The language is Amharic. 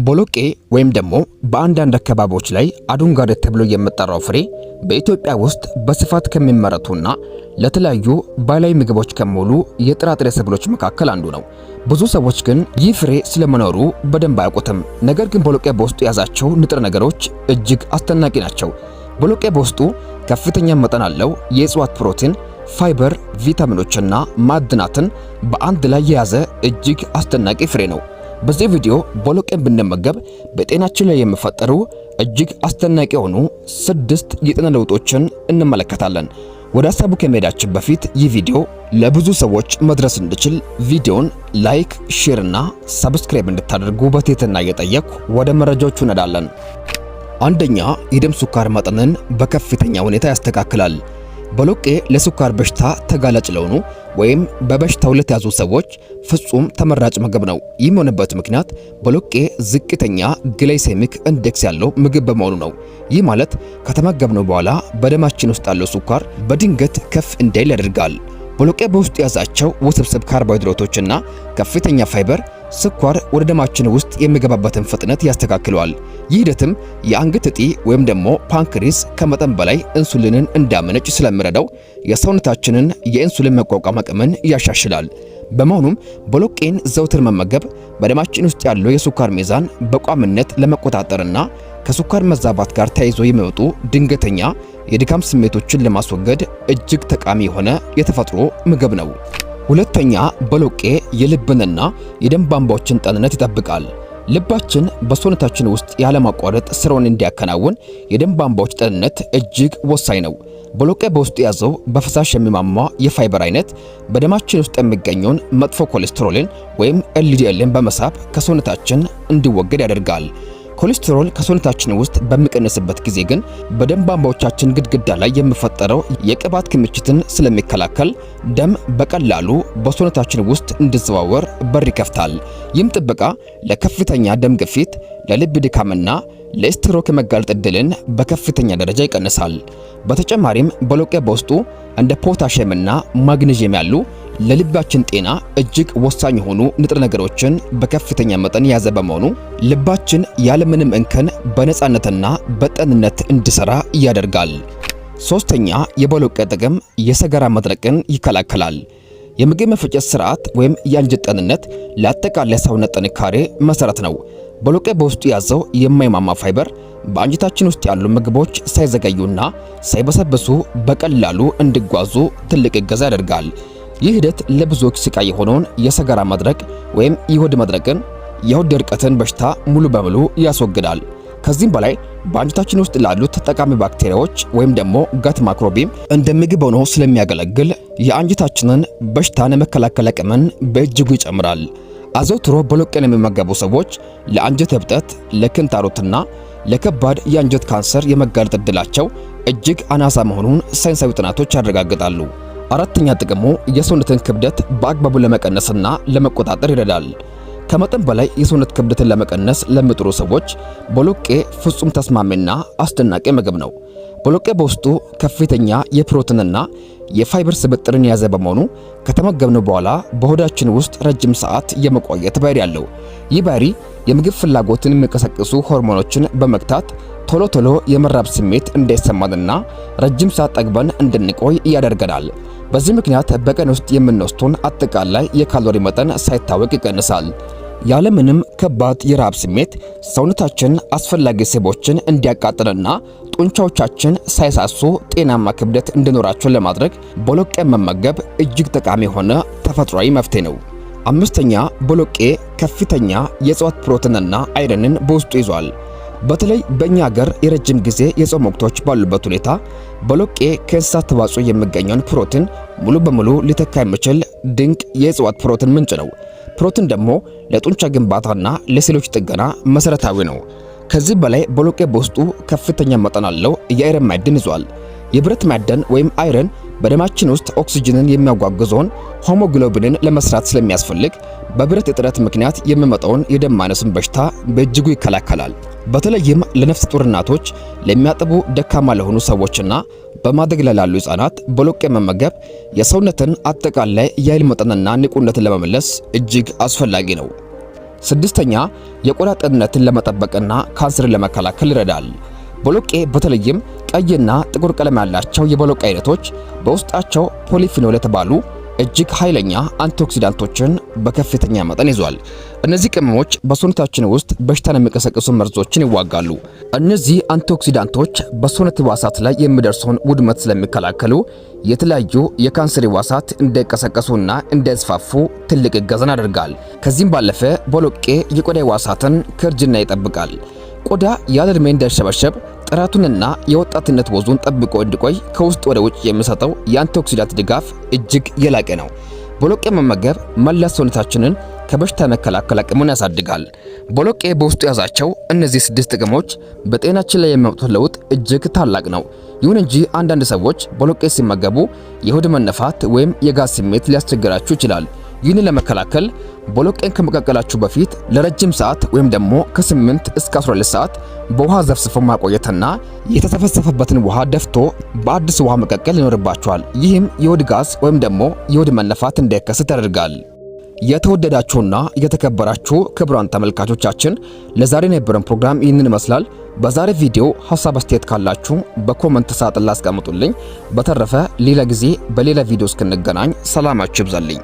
ቦሎቄ ወይም ደግሞ በአንዳንድ አካባቢዎች ላይ አዱንጋዴ ተብሎ የሚጠራው ፍሬ በኢትዮጵያ ውስጥ በስፋት ከሚመረቱና ለተለያዩ ባህላዊ ምግቦች ከሚውሉ የጥራጥሬ ሰብሎች መካከል አንዱ ነው። ብዙ ሰዎች ግን ይህ ፍሬ ስለመኖሩ በደንብ አያውቁትም። ነገር ግን ቦሎቄ በውስጡ የያዛቸው ንጥረ ነገሮች እጅግ አስደናቂ ናቸው። ቦሎቄ በውስጡ ከፍተኛ መጠን ያለው የእጽዋት ፕሮቲን፣ ፋይበር፣ ቪታሚኖችና ማዕድናትን በአንድ ላይ የያዘ እጅግ አስደናቂ ፍሬ ነው። በዚህ ቪዲዮ ቦሎቄን ብንመገብ በጤናችን ላይ የሚፈጠሩ እጅግ አስደናቂ የሆኑ 6 የጤና ለውጦችን እንመለከታለን። ወደ ሐሳቡ ከመሄዳችን በፊት ይህ ቪዲዮ ለብዙ ሰዎች መድረስ እንዲችል ቪዲዮን ላይክ፣ ሼር እና ሰብስክራይብ እንድታደርጉ በትህትና እየጠየቅኩ ወደ መረጃዎቹ እንሄዳለን። አንደኛ፣ የደም ስኳር መጠንን በከፍተኛ ሁኔታ ያስተካክላል። ቦሎቄ ለስኳር በሽታ ተጋላጭ ለሆኑ ወይም በበሽታው ለተያዙ ሰዎች ፍጹም ተመራጭ ምግብ ነው። ይህም የሆነበት ምክንያት ቦሎቄ ዝቅተኛ ግላይሴሚክ ኢንዴክስ ያለው ምግብ በመሆኑ ነው። ይህ ማለት ከተመገብነው በኋላ በደማችን ውስጥ ያለው ስኳር በድንገት ከፍ እንዳይል ያደርጋል። ቦሎቄ በውስጡ የያዛቸው ውስብስብ ካርቦሃይድሬቶችና ከፍተኛ ፋይበር ስኳር ወደ ደማችን ውስጥ የሚገባበትን ፍጥነት ያስተካክለዋል። ይህ ሂደትም የአንገት እጢ ወይም ደግሞ ፓንክሪስ ከመጠን በላይ ኢንሱሊንን እንዳመነጭ ስለሚረዳው የሰውነታችንን የኢንሱሊን መቋቋም አቅምን ያሻሽላል። በመሆኑም ቦሎቄን ዘውትር መመገብ በደማችን ውስጥ ያለው የስኳር ሚዛን በቋምነት ለመቆጣጠርና ከስኳር መዛባት ጋር ተያይዞ የሚመጡ ድንገተኛ የድካም ስሜቶችን ለማስወገድ እጅግ ጠቃሚ የሆነ የተፈጥሮ ምግብ ነው። ሁለተኛ፣ ቦሎቄ የልብንና የደም ቧንቧዎችን ጤንነት ይጠብቃል። ልባችን በሰውነታችን ውስጥ ያለማቋረጥ ስራውን እንዲያከናውን የደም ቧንቧዎች ጤንነት እጅግ ወሳኝ ነው። ቦሎቄ በውስጡ የያዘው በፈሳሽ የሚማማ የፋይበር አይነት በደማችን ውስጥ የሚገኘውን መጥፎ ኮሌስትሮልን ወይም ኤልዲኤልን በመሳብ ከሰውነታችን እንዲወገድ ያደርጋል። ኮሌስትሮል ከሰውነታችን ውስጥ በሚቀንስበት ጊዜ ግን በደም ቧንቧዎቻችን ግድግዳ ላይ የሚፈጠረው የቅባት ክምችትን ስለሚከላከል ደም በቀላሉ በሰውነታችን ውስጥ እንዲዘዋወር በር ይከፍታል። ይህም ጥበቃ ለከፍተኛ ደም ግፊት፣ ለልብ ድካምና ለስትሮክ የመጋለጥ ዕድልን በከፍተኛ ደረጃ ይቀንሳል። በተጨማሪም ቦሎቄ በውስጡ እንደ ፖታሺየምና ማግኔዥየም ያሉ ለልባችን ጤና እጅግ ወሳኝ የሆኑ ንጥረ ነገሮችን በከፍተኛ መጠን የያዘ በመሆኑ ልባችን ያለምንም እንከን በነፃነትና በጤንነት እንዲሰራ ያደርጋል። ሶስተኛ፣ የቦሎቄ ጥቅም የሰገራ መድረቅን ይከላከላል። የምግብ መፈጨት ስርዓት ወይም የአንጀት ጤንነት ለአጠቃላይ ሰውነት ጥንካሬ መሰረት ነው። ቦሎቄ በውስጡ የያዘው የማይማማ ፋይበር በአንጀታችን ውስጥ ያሉ ምግቦች ሳይዘገዩና ሳይበሰብሱ በቀላሉ እንዲጓዙ ትልቅ እገዛ ያደርጋል። ይህ ሂደት ለብዙዎች ስቃይ የሆነውን የሰገራ መድረቅ ወይም የሆድ መድረቅን፣ የሆድ ድርቀትን በሽታ ሙሉ በሙሉ ያስወግዳል። ከዚህም በላይ በአንጀታችን ውስጥ ላሉት ጠቃሚ ባክቴሪያዎች ወይም ደግሞ ጋት ማይክሮቢየም እንደ ምግብ ሆኖ ስለሚያገለግል የአንጀታችንን በሽታን የመከላከል አቅምን በእጅጉ ይጨምራል። አዘውትሮ ቦሎቄን የሚመገቡ ሰዎች ለአንጀት እብጠት፣ ለክንታሮትና ለከባድ የአንጀት ካንሰር የመጋለጥ ዕድላቸው እጅግ አናሳ መሆኑን ሳይንሳዊ ጥናቶች ያረጋግጣሉ። አራተኛ ጥቅሙ የሰውነትን ክብደት በአግባቡ ለመቀነስና ለመቆጣጠር ይረዳል። ከመጠን በላይ የሰውነት ክብደትን ለመቀነስ ለሚጥሩ ሰዎች ቦሎቄ ፍጹም ተስማሚና አስደናቂ ምግብ ነው። ቦሎቄ በውስጡ ከፍተኛ የፕሮቲንና የፋይበር ስብጥርን የያዘ በመሆኑ ከተመገብነው በኋላ በሆዳችን ውስጥ ረጅም ሰዓት የመቆየት ባህሪ ያለው። ይህ ባህሪ የምግብ ፍላጎትን የሚቀሰቅሱ ሆርሞኖችን በመግታት ቶሎ ቶሎ የመራብ ስሜት እንዳይሰማንና ረጅም ሰዓት ጠግበን እንድንቆይ ያደርገናል። በዚህ ምክንያት በቀን ውስጥ የምንወስደውን አጠቃላይ የካሎሪ መጠን ሳይታወቅ ይቀንሳል። ያለምንም ከባድ የረሃብ ስሜት ሰውነታችን አስፈላጊ ስቦችን እንዲያቃጥልና ጡንቻዎቻችን ሳይሳሱ ጤናማ ክብደት እንዲኖራቸው ለማድረግ ቦሎቄን መመገብ እጅግ ጠቃሚ የሆነ ተፈጥሯዊ መፍትሄ ነው። አምስተኛ፣ ቦሎቄ ከፍተኛ የእጽዋት ፕሮቲንና አይረንን በውስጡ ይዟል። በተለይ በእኛ ሀገር የረጅም ጊዜ የጾም ወቅቶች ባሉበት ሁኔታ ቦሎቄ ከእንስሳት ተዋጽኦ የሚገኘውን ፕሮቲን ሙሉ በሙሉ ሊተካ የሚችል ድንቅ የእጽዋት ፕሮቲን ምንጭ ነው። ፕሮቲን ደግሞ ለጡንቻ ግንባታና ለሴሎች ጥገና መሰረታዊ ነው። ከዚህ በላይ ቦሎቄ በውስጡ ከፍተኛ መጠን ያለው የአይረን ማዕድን ይዟል። የብረት ማዕድን ወይም አይረን በደማችን ውስጥ ኦክሲጅንን የሚያጓጉዘውን ሆሞግሎቢንን ለመስራት ስለሚያስፈልግ በብረት እጥረት ምክንያት የሚመጣውን የደም ማነስን በሽታ በእጅጉ ይከላከላል። በተለይም ለነፍሰ ጡር እናቶች፣ ለሚያጠቡ ደካማ ለሆኑ ሰዎችና በማደግ ላይ ላሉ ሕፃናት ቦሎቄ መመገብ የሰውነትን አጠቃላይ የኃይል መጠንና ንቁነትን ለመመለስ እጅግ አስፈላጊ ነው። ስድስተኛ የቆዳ ጤንነትን ለመጠበቅና ካንሰርን ለመከላከል ይረዳል። ቦሎቄ በተለይም ቀይና ጥቁር ቀለም ያላቸው የቦሎቄ አይነቶች በውስጣቸው ፖሊፊኖል የተባሉ እጅግ ኃይለኛ አንቲኦክሲዳንቶችን በከፍተኛ መጠን ይዟል። እነዚህ ቅመሞች በሰውነታችን ውስጥ በሽታን የሚቀሰቅሱ መርዞችን ይዋጋሉ። እነዚህ አንቲኦክሲዳንቶች በሰውነት ሕዋሳት ላይ የሚደርሰውን ውድመት ስለሚከላከሉ የተለያዩ የካንሰር ሕዋሳት እንዳይቀሰቀሱና እንዳይስፋፉ ትልቅ እገዛን ያደርጋል። ከዚህም ባለፈ ቦሎቄ የቆዳ ሕዋሳትን ከእርጅና ይጠብቃል። ቆዳ ያለ ዕድሜ እንዳይሸበሸብ ጥራቱንና የወጣትነት ወዙን ጠብቆ እንዲቆይ ከውስጥ ወደ ውጭ የሚሰጠው የአንቲኦክሲዳንት ድጋፍ እጅግ የላቀ ነው። ቦሎቄ መመገብ መላ ሰውነታችንን ከበሽታ መከላከል አቅሙን ያሳድጋል። ቦሎቄ በውስጡ የያዛቸው እነዚህ 6 ጥቅሞች በጤናችን ላይ የሚያመጡት ለውጥ እጅግ ታላቅ ነው። ይሁን እንጂ አንዳንድ ሰዎች ቦሎቄ ሲመገቡ የሆድ መነፋት ወይም የጋዝ ስሜት ሊያስቸግራችሁ ይችላል። ይህንን ለመከላከል ቦሎቄን ከመቀቀላችሁ በፊት ለረጅም ሰዓት ወይም ደግሞ ከ8 እስከ 12 ሰዓት በውሃ ዘፍዝፎ ማቆየትና የተዘፈዘፈበትን ውሃ ደፍቶ በአዲስ ውሃ መቀቀል ይኖርባችኋል። ይህም የሆድ ጋዝ ወይም ደግሞ የሆድ መነፋት እንዳይከሰት ያደርጋል። የተወደዳችሁና የተከበራችሁ ክቡራን ተመልካቾቻችን ለዛሬ የነበረን ፕሮግራም ይህንን ይመስላል። በዛሬ ቪዲዮ ሐሳብ አስተያየት ካላችሁ በኮሜንት ሳጥን ላይ አስቀምጡልኝ። በተረፈ ሌላ ጊዜ በሌላ ቪዲዮ እስክንገናኝ ሰላማችሁ ይብዛልኝ።